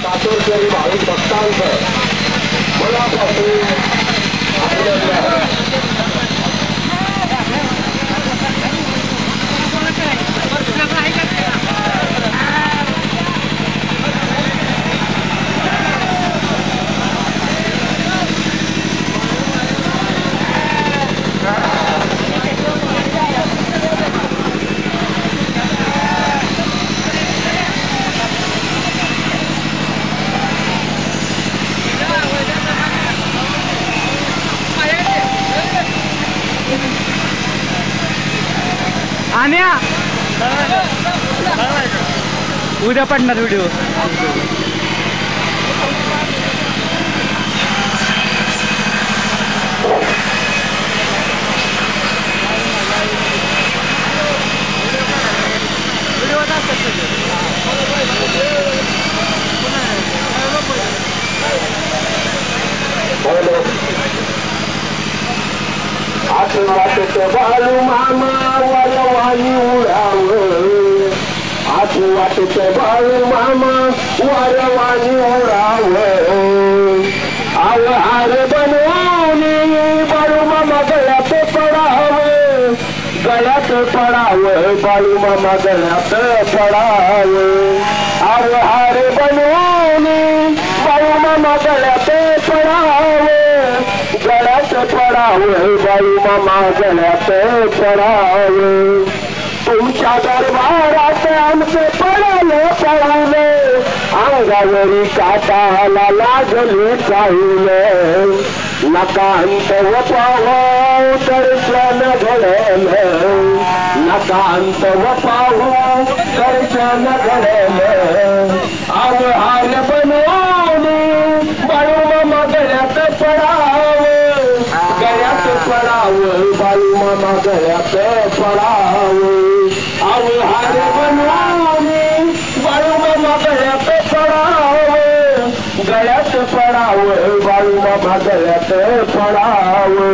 कातोरकरी भाविक भक्तांचं मनापासून अभिनंदन। आन्या उद्या पडणार व्हिडिओ। आठवत बाळू मामा वारवानी उडाव, आठवत बाळू मामा वारवानी उडाव, आव हार बनवून बाळू मामा गळ्यात पडाव, गळ्यात पडाव बाळू मामा गळ्यात पडाव, आव हार बनवून बाळू मामा गळ्यात पडाव, गळ्यात पडावे बाळू मामा गळ्यात पडावे, तुमच्या दरबारात आमचे पडाले पडाले, अंगावरी काटाला लागली चाहुले, नकांत व पाहू दर्शन घडेल, नकांत व पाहू दर्शन घडेल, आव हार बनवून बाळू मामा गळ्यात पडावे, गळ्यात पडावे बाळू मामा गळ्यात पडावे, आव हार बनवून बाळू मामा गळ्यात पडावे, गळ्यात पडावे बाळू मामा गळ्यात पडावे,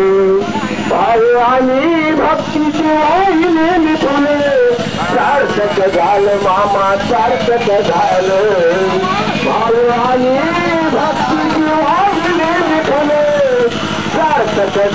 भाऊ आणि भक्तीची वाहिनी मिठुले, सार्थक झालं मामा सार्थक झालं, भाऊ आणि भक्तीची वाहिनी मिठुले सार्थक